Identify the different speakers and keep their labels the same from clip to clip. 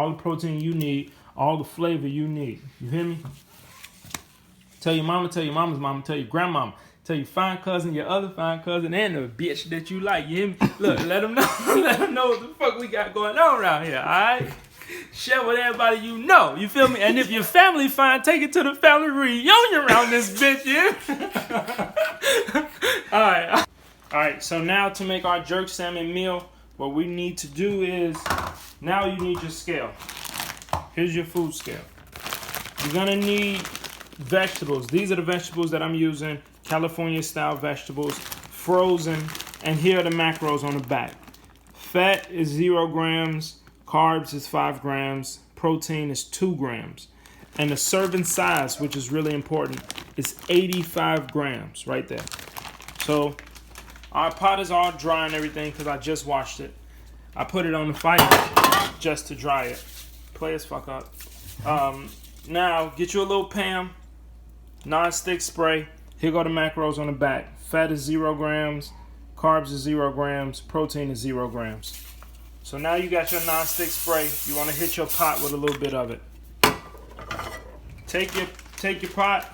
Speaker 1: all the protein you need, all the flavor you need. You hear me? Tell your mama, tell your mama's mama, tell your grandmama, tell your fine cousin, your other fine cousin, and the bitch that you like. You hear me? Look, let them know, let them know what the fuck we got going on around here. All right. Share with everybody you know. You feel me? And if your family fine, take it to the family reunion around this bitch, yeah? All right, so now to make our jerk salmon meal, what we need to do is, now you need your scale. Here's your food scale. You're gonna need vegetables. These are the vegetables that I'm using, California style vegetables, frozen, and here are the macros on the back. Fat is 0 grams. Carbs is 5 grams, protein is 2 grams, and the serving size, which is really important, is 85 grams right there. So our pot is all dry and everything because I just washed it. I put it on the fire just to dry it. Play as fuck up. Now get you a little pan, non-stick spray. Here go the macros on the back. Fat is 0 grams, carbs is 0 grams, protein is 0 grams. So now you got your non-stick spray. You want to hit your pot with a little bit of it. Take your pot,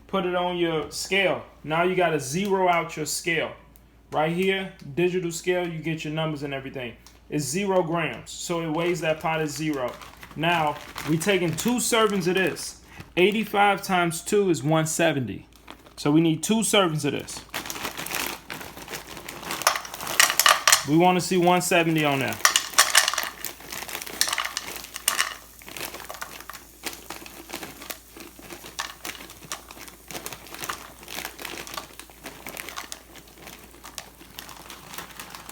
Speaker 1: put it on your scale. Now you got to zero out your scale. Right here, digital scale, you get your numbers and everything. It's 0 grams, so it weighs that pot as 0. Now, we taking 2 servings of this. 85 times 2 is 170. So we need 2 servings of this. We want to see 170 on there.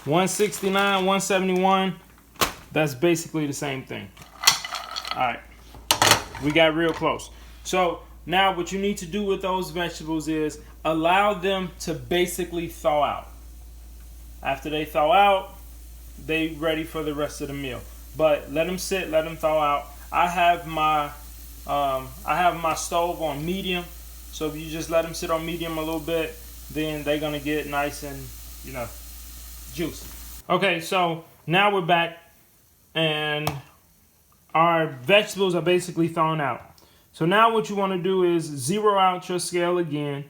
Speaker 1: $169, $171. That's basically the same thing. All right, we got real close. So now what you need to do with those vegetables is allow them to basically thaw out. After they thaw out, they ready for the rest of the meal. But let them sit, let them thaw out. I have my stove on medium, so if you just let them sit on medium a little bit, then they're gonna get nice and juicy. Okay, so now we're back, and our vegetables are basically thawing out. So now what you want to do is zero out your scale again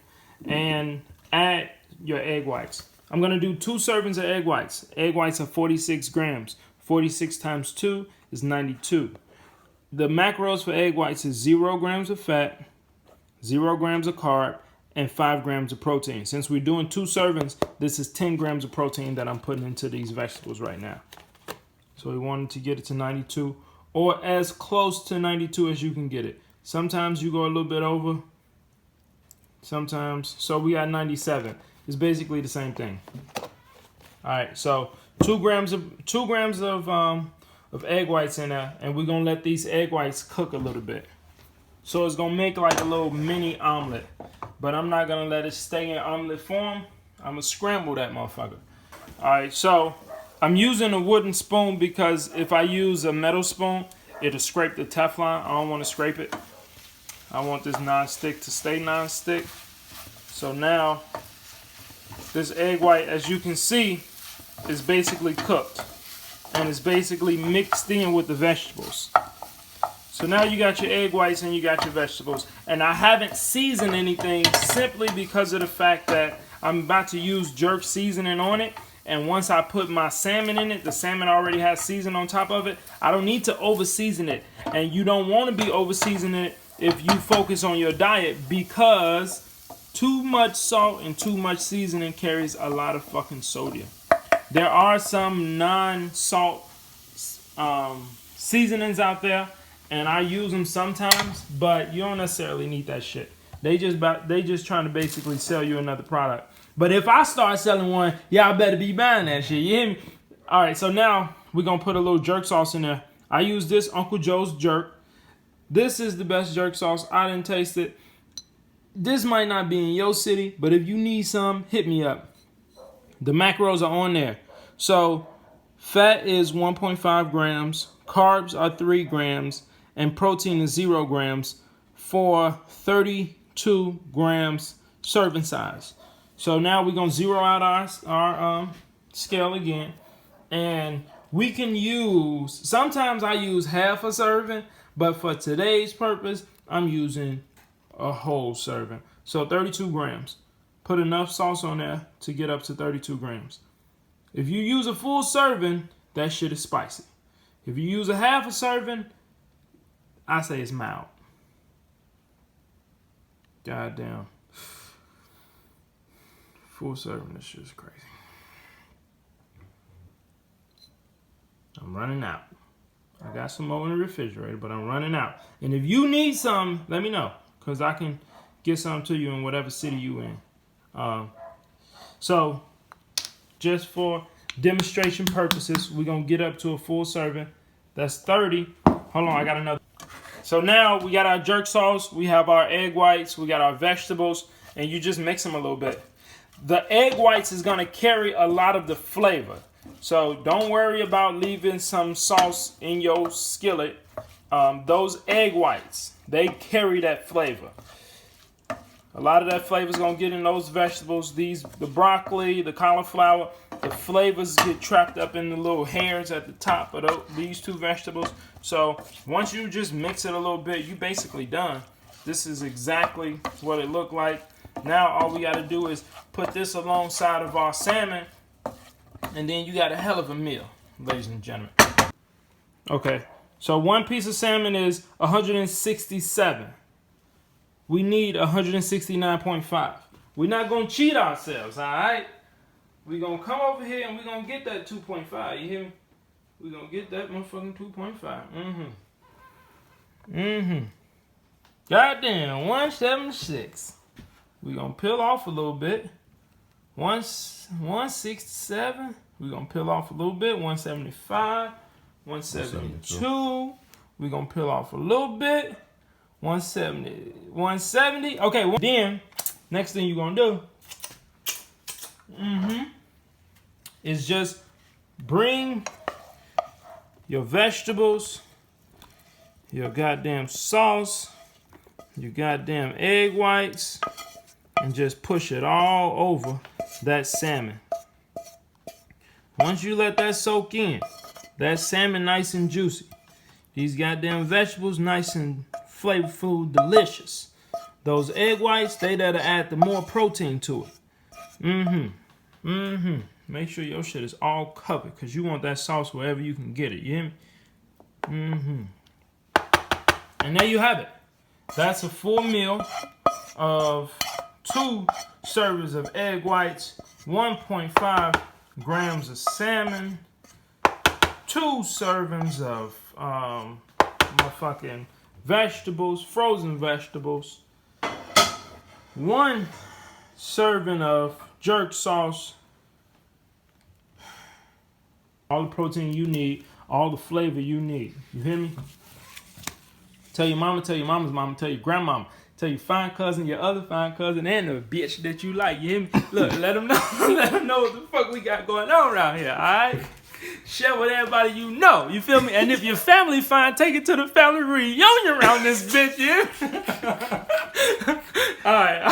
Speaker 1: and add your egg whites. I'm going to do 2 servings of egg whites. Egg whites are 46 grams. 46 times 2 is 92. The macros for egg whites is 0 grams of fat, 0 grams of carb, and 5 grams of protein. Since we're doing 2 servings, this is 10 grams of protein that I'm putting into these vegetables right now. So we wanted to get it to 92, or as close to 92 as you can get it. Sometimes you go a little bit over, sometimes. So we got 97. It's basically the same thing. All right, so 2 grams of egg whites in there, and we're gonna let these egg whites cook a little bit. So it's gonna make like a little mini omelet, but I'm not gonna let it stay in omelet form. I'm gonna scramble that motherfucker. All right, so I'm using a wooden spoon because if I use a metal spoon, it'll scrape the Teflon. I don't want to scrape it. I want this non-stick to stay non-stick. So now, this egg white, as you can see, is basically cooked. And it's basically mixed in with the vegetables. So now you got your egg whites and you got your vegetables. And I haven't seasoned anything simply because of the fact that I'm about to use jerk seasoning on it. And once I put my salmon in it, the salmon already has season on top of it. I don't need to over-season it. And you don't want to be over-seasoning it if you focus on your diet, because too much salt and too much seasoning carries a lot of fucking sodium. There are some non-salt seasonings out there, and I use them sometimes, but you don't necessarily need that shit. They just trying to basically sell you another product. But if I start selling one, y'all better be buying that shit. You hear me? All right, so now we're going to put a little jerk sauce in there. I use this Uncle Joe's Jerk. This is the best jerk sauce. I didn't taste it. This might not be in your city, but if you need some, hit me up. The macros are on there. So fat is 1.5 grams. Carbs are 3 grams. And protein is 0 grams for 32 grams serving size. So now we're going to zero out our scale again. And we can use, sometimes I use half a serving, but for today's purpose, I'm using a whole serving. So 32 grams. Put enough sauce on there to get up to 32 grams. If you use a full serving, that shit is spicy. If you use a half a serving, I say it's mild. Goddamn. Full serving, this shit is crazy. I'm running out. I got some more in the refrigerator, but I'm running out. And if you need some, let me know, because I can get some to you in whatever city you in. So, just for demonstration purposes, we're going to get up to a full serving. That's 30. Hold on, I got another. So now we got our jerk sauce, we have our egg whites, we got our vegetables, and you just mix them a little bit. The egg whites is going to carry a lot of the flavor. So don't worry about leaving some sauce in your skillet. Those egg whites, they carry that flavor. A lot of that flavor is going to get in those vegetables. The broccoli, the cauliflower, the flavors get trapped up in the little hairs at the top of these two vegetables. So once you just mix it a little bit, you basically done. This is exactly what it looked like. Now all we got to do is put this alongside of our salmon, and then you got a hell of a meal, ladies and gentlemen. Okay, so one piece of salmon is 167. We need 169.5. We're not going to cheat ourselves, all right? We're going to come over here and we're going to get that 2.5. You hear me? We're going to get that motherfucking 2.5. Goddamn, 176. We're going to peel off a little bit. 167. We're going to peel off a little bit. 175. 172. We're going to peel off a little bit. 170. 170. Okay, well, then, next thing you're going to do is just bring your vegetables, your goddamn sauce, your goddamn egg whites, and just push it all over that salmon. Once you let that soak in, that salmon nice and juicy. These goddamn vegetables nice and flavorful, delicious. Those egg whites, they there to add the more protein to it. Make sure your shit is all covered, because you want that sauce wherever you can get it. You hear me? And there you have it. That's a full meal of 2 servings of egg whites, 1.5 grams of salmon, 2 servings of motherfucking vegetables, frozen vegetables, 1 serving of jerk sauce, all the protein you need, all the flavor you need. You hear me? Tell your mama, tell your mama's mama, tell your grandmama, tell your fine cousin, your other fine cousin, and the bitch that you like. You hear me? Look, let them know, let them know what the fuck we got going on around here, all right? Share with everybody you know. You feel me? And if your family fine, take it to the family reunion around this bitch, yeah? All right.